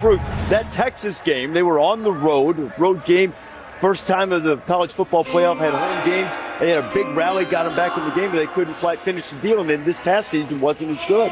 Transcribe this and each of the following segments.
That Texas game, they were on the road game. First time of the college football playoff, had home games. They had a big rally, got them back in the game, but they couldn't quite finish the deal. And then this past season wasn't as good.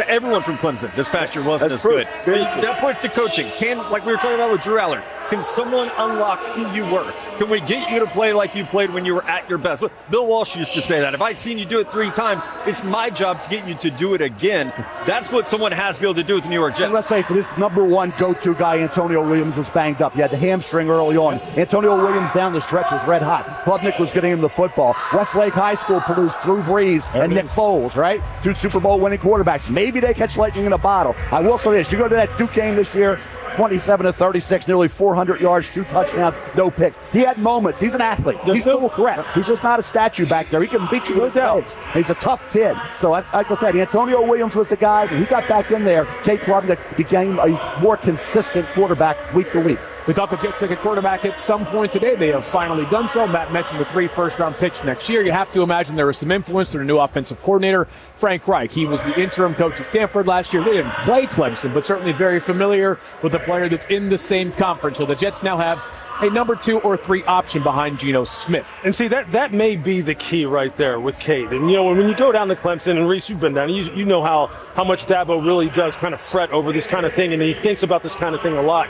Everyone from Clemson this past year wasn't as good. That points to coaching. Like we were talking about with Drew Allard, can someone unlock who you were? Can we get you to play like you played when you were at your best? Bill Walsh used to say that. If I'd seen you do it 3 times, it's my job to get you to do it again. That's what someone has to be able to do with the New York Jets. And let's say for this number one go-to guy, Antonio Williams was banged up. He had the hamstring early on. Antonio Williams down the stretch was red hot. Klubnik was getting him the football. Westlake High School produced Drew Brees and Nick Foles, right? 2 Super Bowl winning quarterbacks. Maybe they catch lightning in a bottle. I will say this. You go to that Duke game this year, 27-36, nearly 400 yards, 2 touchdowns, no picks. He had moments. He's an athlete. He's still a threat. He's just not a statue back there. He can beat you with his legs. He's a tough kid. So, like I said, Antonio Williams was the guy. He got back in there. Cade Klubnik became a more consistent quarterback week to week. We thought the Jets took a quarterback at some point today. They have finally done so. Matt mentioned the 3 first-round picks next year. You have to imagine there was some influence from the new offensive coordinator, Frank Reich. He was the interim coach at Stanford last year. They didn't play Clemson, but certainly very familiar with a player that's in the same conference. So the Jets now have a number 2 or 3 option behind Geno Smith. And see, that may be the key right there with Cade. And, when you go down to Clemson, and Reese, you've been down, you know how much Dabo really does kind of fret over this kind of thing, and he thinks about this kind of thing a lot.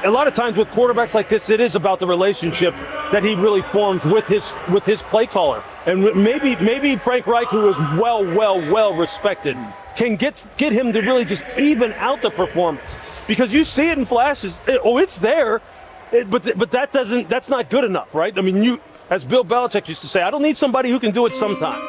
A lot of times with quarterbacks like this, it is about the relationship that he really forms with his play caller. And maybe Frank Reich, who is well respected, can get him to really just even out the performance. Because you see it in flashes. It's there. But that's not good enough, right? I mean, as Bill Belichick used to say, I don't need somebody who can do it sometimes.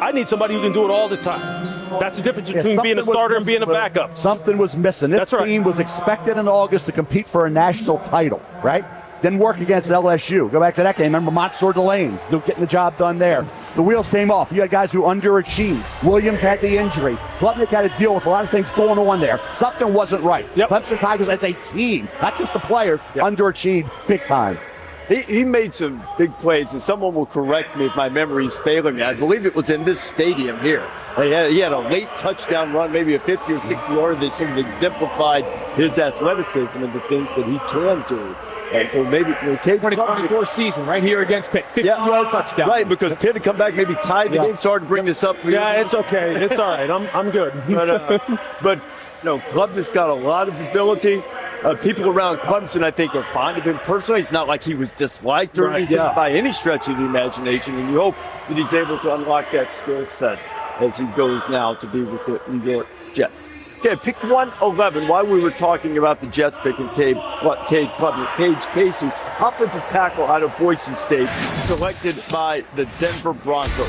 I need somebody who can do it all the time. That's the difference between being a starter and being a backup. Something was missing. This team was expected in August to compete for a national title, right? Didn't work against LSU. Go back to that game. Remember Montsor Delane getting the job done there. The wheels came off. You had guys who underachieved. Williams had the injury. Klubnik had to deal with a lot of things going on there. Something wasn't right. Clemson Tigers as a team, not just the players, underachieved big time. He made some big plays, and someone will correct me if my memory is failing me. I believe it was in this stadium here. He had a late touchdown run, maybe a 50 or 60-yarder that sort of exemplified his athleticism and the things that he can do. And so maybe 2024 season right here against Pitt, 50-yard touchdown. Right, because Pitt had come back, maybe tied the game. Sorry to bring this up for you. Yeah, it's okay. It's all right. I'm good. But Klubnik's got a lot of ability. People around Clemson, I think, are fond of him personally. It's not like he was disliked or anything by any stretch of the imagination. And you hope that he's able to unlock that skill set as he goes now to be with the New York Jets. Okay, pick 111. While we were talking about the Jets picking Cade Klubnik, Kage Casey, offensive tackle out of Boise State, selected by the Denver Broncos.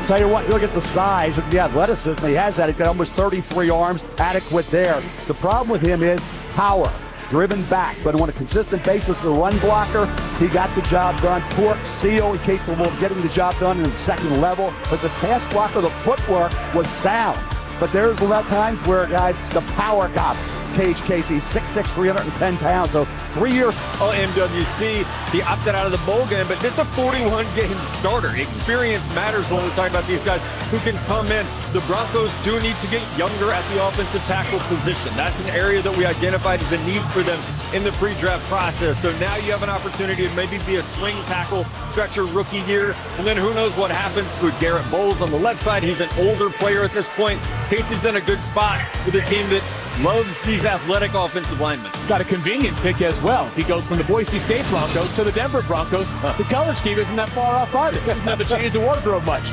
Tell you what, you look at the size and the athleticism. He has that. He's got almost 33 arms, adequate there. The problem with him is power, driven back, but on a consistent basis, the run blocker, he got the job done. Torque, seal, capable of getting the job done in the second level. As a pass blocker, the footwork was sound. But there's a lot of times where, guys, the power cops. Kage Casey, 6'6", 310 pounds, so 3 years. MWC, he opted out of the bowl game, but this is a 41-game starter. Experience matters when we're talking about these guys who can come in. The Broncos do need to get younger at the offensive tackle position. That's an area that we identified as a need for them in the pre-draft process. So now you have an opportunity to maybe be a swing tackle, stretch your rookie year, and then who knows what happens with Garrett Bowles on the left side. He's an older player at this point. Casey's in a good spot with a team that loves these athletic offensive linemen. Got a convenient pick as well. He goes from the Boise State Broncos to the Denver Broncos. The color scheme isn't that far off either. Doesn't have to change the wardrobe much.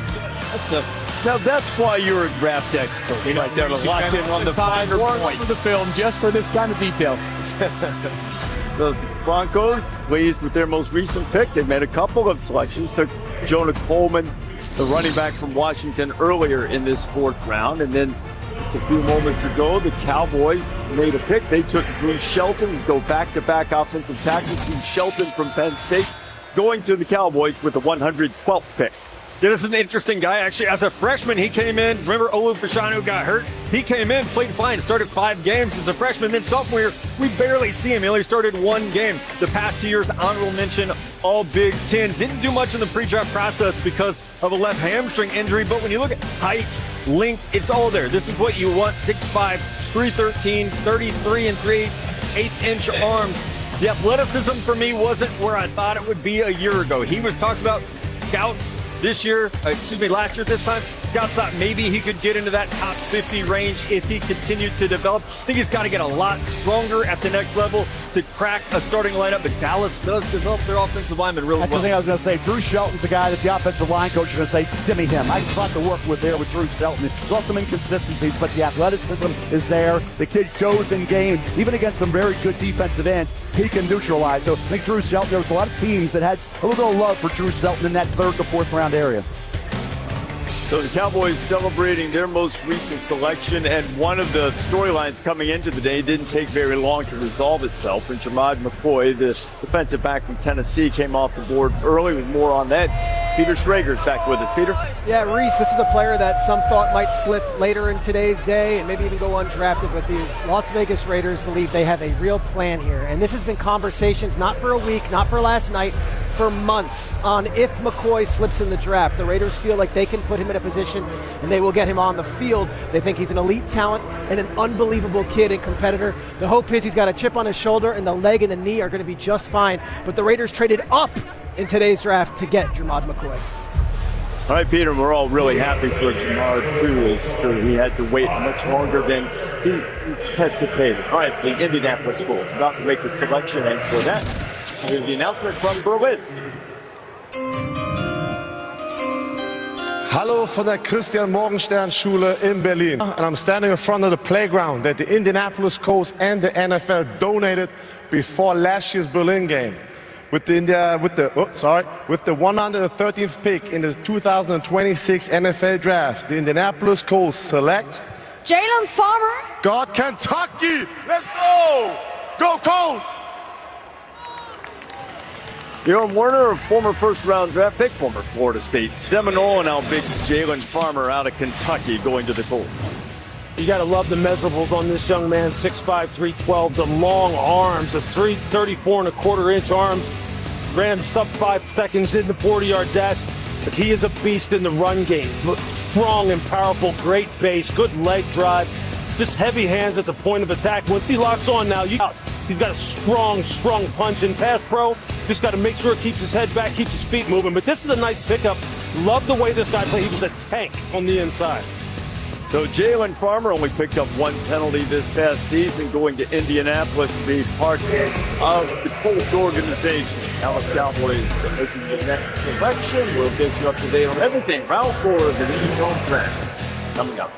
Now that's why you're a draft expert. Right there, locked in on the finer points. Of the film just for this kind of detail. The Broncos, pleased with their most recent pick. They made a couple of selections. Took Jonah Coleman, the running back from Washington, earlier in this 4th round. And then a few moments ago, the Cowboys made a pick. They took Drew Shelton, go back-to-back offensive tackles. Drew Shelton from Penn State, going to the Cowboys with the 112th pick. Yeah, this is an interesting guy. Actually, as a freshman, he came in. Remember Olu Fashanu got hurt? He came in, played fine, started 5 games as a freshman. Then sophomore year, we barely see him. He only started 1 game. The past 2 years, honorable mention, all Big Ten. Didn't do much in the pre-draft process because of a left hamstring injury. But when you look at height, length, it's all there. This is what you want. 6'5", 313, 33 and 3/8-inch arms. The athleticism for me wasn't where I thought it would be a year ago. He was talked about scouts last year at this time. Scouts thought maybe he could get into that top 50 range if he continued to develop. I think he's got to get a lot stronger at the next level to crack a starting lineup, but Dallas does develop their offensive linemen really well. That's the thing I was going to say. Drew Shelton's the guy that the offensive line coach is going to say, give me him. I thought to work with there with Drew Shelton. There's also some inconsistencies, but the athleticism is there. The kid shows in games, even against some very good defensive ends, he can neutralize. So I think Drew Shelton, there was a lot of teams that had a little bit of love for Drew Shelton in that 3rd to 4th round area. So the Cowboys celebrating their most recent selection, and one of the storylines coming into the day didn't take very long to resolve itself. And Jermod McCoy, the defensive back from Tennessee, came off the board early. With more on that, Peter Schrager's back with us. Peter? Yeah, Reese, this is a player that some thought might slip later in today's day and maybe even go undrafted, but the Las Vegas Raiders believe they have a real plan here. And this has been conversations not for a week, not for last night, for months on if McCoy slips in the draft. The Raiders feel like they can put him in a position and they will get him on the field. They think he's an elite talent and an unbelievable kid and competitor. The hope is he's got a chip on his shoulder and the leg and the knee are going to be just fine. But the Raiders traded up in today's draft to get Jermod McCoy. All right, Peter, we're all really happy for Jermod, too, so he had to wait much longer than he anticipated. All right, the Indianapolis Colts about to make the selection, and for that, here's the announcement from Berlin. Hallo von der Christian Morgenstern Schule in Berlin. And I'm standing in front of the playground that the Indianapolis Colts and the NFL donated before last year's Berlin game. With the 113th pick in the 2026 NFL Draft, the Indianapolis Colts select Jaylen Farmer. God, Kentucky! Let's go! Go Colts! Bjorn Werner, a former first-round draft pick, former Florida State Seminole, and now big Jaylen Farmer out of Kentucky going to the Colts. You got to love the measurables on this young man, 6'5", 312, the long arms, the 34.25-inch arms, ran sub 5 seconds in the 40-yard dash, but he is a beast in the run game. Strong and powerful, great base, good leg drive, just heavy hands at the point of attack. Once he locks on now, he's got a strong punch in pass pro. Just got to make sure he keeps his head back, keeps his feet moving. But this is a nice pickup. Love the way this guy played. He was a tank on the inside. So Jaylen Farmer only picked up 1 penalty this past season, going to Indianapolis to be part of the Colts organization. Now the Cowboys making the next selection. We'll get you up to date on everything. Round 4 of the New York Draft coming up.